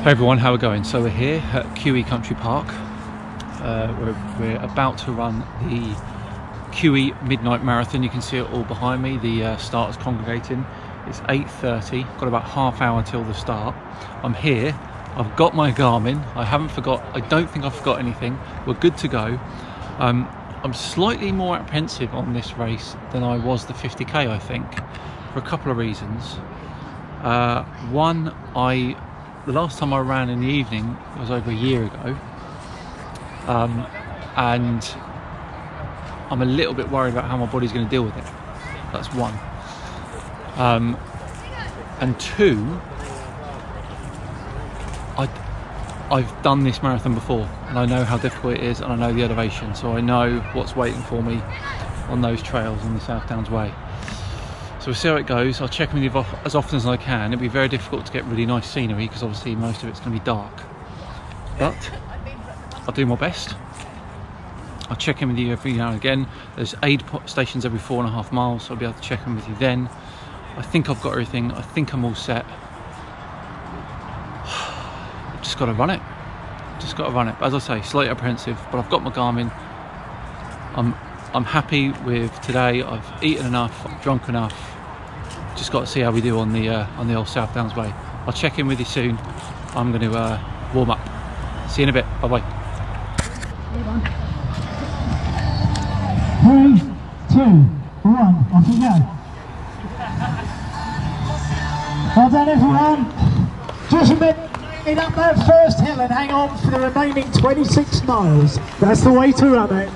Hey everyone, how are we going? So we're here at QE Country Park. We're about to run the QE Midnight Marathon. You can see it all behind me. The start is congregating. It's 8:30. Got about half hour till the start. I'm here. I've got my Garmin. I don't think I've forgot anything. We're good to go. I'm slightly more apprehensive on this race than I was the 50k, I think, for a couple of reasons. One, the last time I ran in the evening was over a year ago, and I'm a little bit worried about how my body's going to deal with it. That's one. And two, I've done this marathon before and I know how difficult it is, and I know the elevation, so I know what's waiting for me on those trails on the South Downs Way. So we'll see how it goes. I'll check in with you as often as I can. It'll be very difficult to get really nice scenery because obviously most of it's going to be dark, but I'll do my best. I'll check in with you every now and again. There's aid stations every 4.5 miles, so I'll be able to check in with you then. I think I've got everything. I think I'm all set. Just got to run it. Just got to run it. As I say, slightly apprehensive, but I've got my Garmin. I'm happy with today. I've eaten enough. I'm drunk enough. Just got to see how we do on the old South Downs Way. I'll check in with you soon. I'm going to warm up. See you in a bit. Bye bye. 3, 2, 1. Off we go. Well done, everyone. Just a minute. Up that first hill and hang on for the remaining 26 miles. That's the way to run it.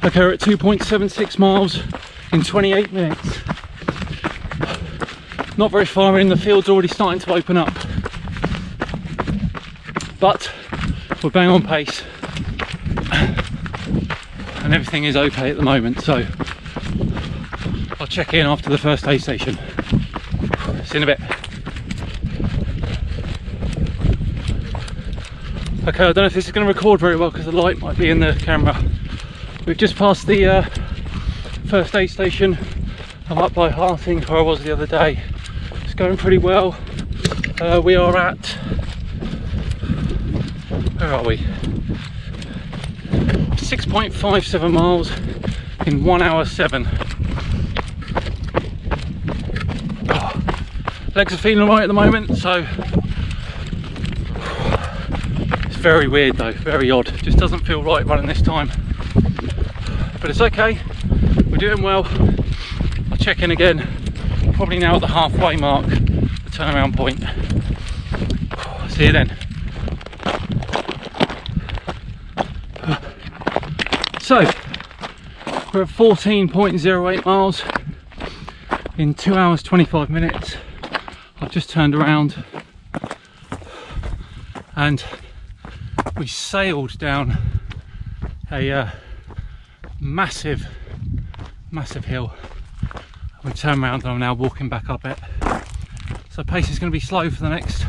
Okay, we're at 2.76 miles in 28 minutes. Not very far in, the field's already starting to open up, but we're bang on pace and everything is okay at the moment, so I'll check in after the first aid station. See you in a bit. Okay, I don't know if this is going to record very well because the light might be in the camera. We've just passed the first aid station. I'm up by Harting, where I was the other day. It's going pretty well. We are at, where are we? 6.57 miles in 1 hour 7. Oh, legs are feeling alright at the moment, so it's very weird though, very odd. Just doesn't feel right running this time. But it's okay, we're doing well. I'll check in again, probably now at the halfway mark, the turnaround point. See you then. So, we're at 14.08 miles in 2 hours 25 minutes. I've just turned around and we sailed down a massive hill. We turn around and I'm now walking back up it. So pace is going to be slow for the next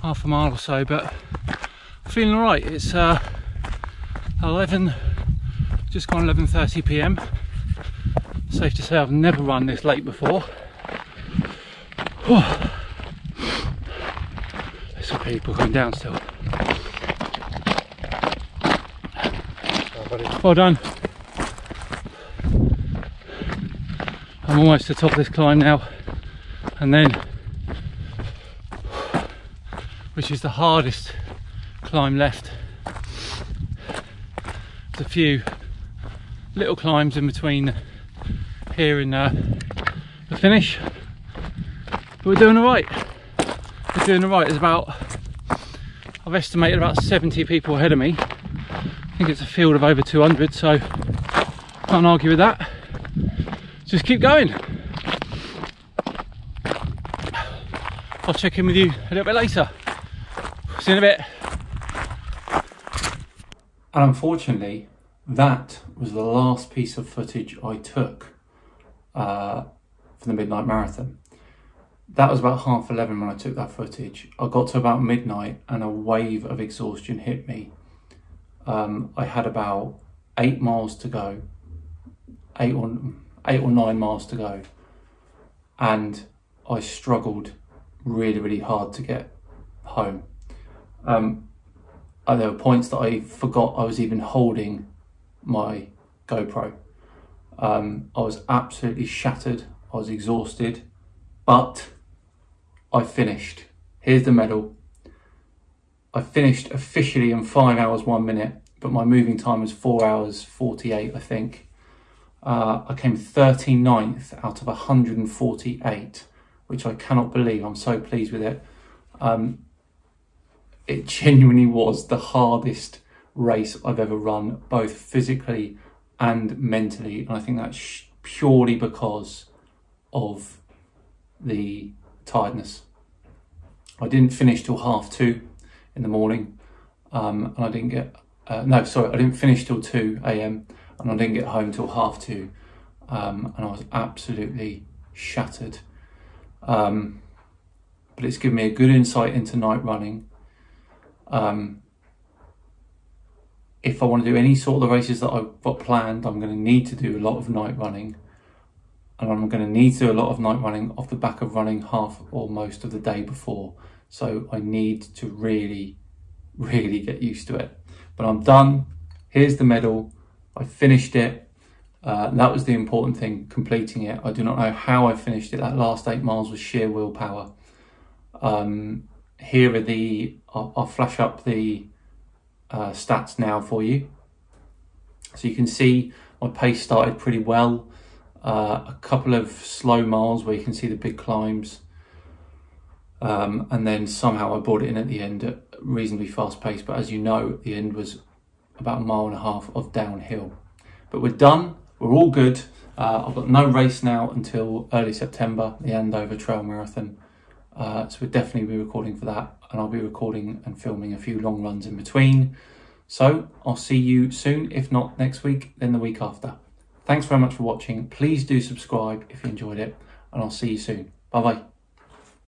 half a mile or so, but I'm feeling alright. It's 11, just gone 11:30 p.m. Safe to say I've never run this late before. There's some people coming down still. Well done. I'm almost to the top of this climb now, and then, which is the hardest climb left. There's a few little climbs in between here and the finish, but we're doing alright. We're doing alright. There's about, I've estimated about 70 people ahead of me. I think it's a field of over 200, so can't argue with that. Just keep going. I'll check in with you a little bit later. See you in a bit. And unfortunately, that was the last piece of footage I took for the Midnight Marathon. That was about 11:30 when I took that footage. I got to about midnight and a wave of exhaustion hit me. I had about 8 miles to go, 8 or 9 miles to go, and I struggled really hard to get home. There were points that I forgot I was even holding my GoPro. I was absolutely shattered. I was exhausted, but I finished. Here's the medal. I finished officially in 5 hours 1 minute, but my moving time was 4 hours 48, I think. I came 39th out of 148, which I cannot believe. I'm so pleased with it. It genuinely was the hardest race I've ever run, both physically and mentally. And I think that's purely because of the tiredness. I didn't finish till 2:30 in the morning, and I didn't get, I didn't finish till 2 a.m. and I didn't get home till 2:30, and I was absolutely shattered. But it's given me a good insight into night running. If I want to do any sort of the races that I've got planned, I'm going to need to do a lot of night running, and I'm going to need to do a lot of night running off the back of running half or most of the day before. So I need to really get used to it. But I'm done. Here's the medal. I finished it. That was the important thing, completing it. I do not know how I finished it. That last 8 miles was sheer willpower. Here are I'll flash up the stats now for you. So you can see my pace started pretty well. A couple of slow miles where you can see the big climbs. And then somehow I brought it in at the end at reasonably fast pace. But as you know, the end was about 1.5 miles of downhill. But we're done. We're all good. I've got no race now until early September, the Andover Trail Marathon. So we'll definitely be recording for that, and I'll be recording and filming a few long runs in between. So I'll see you soon, if not next week, then the week after. Thanks very much for watching. Please do subscribe if you enjoyed it, and I'll see you soon. Bye bye.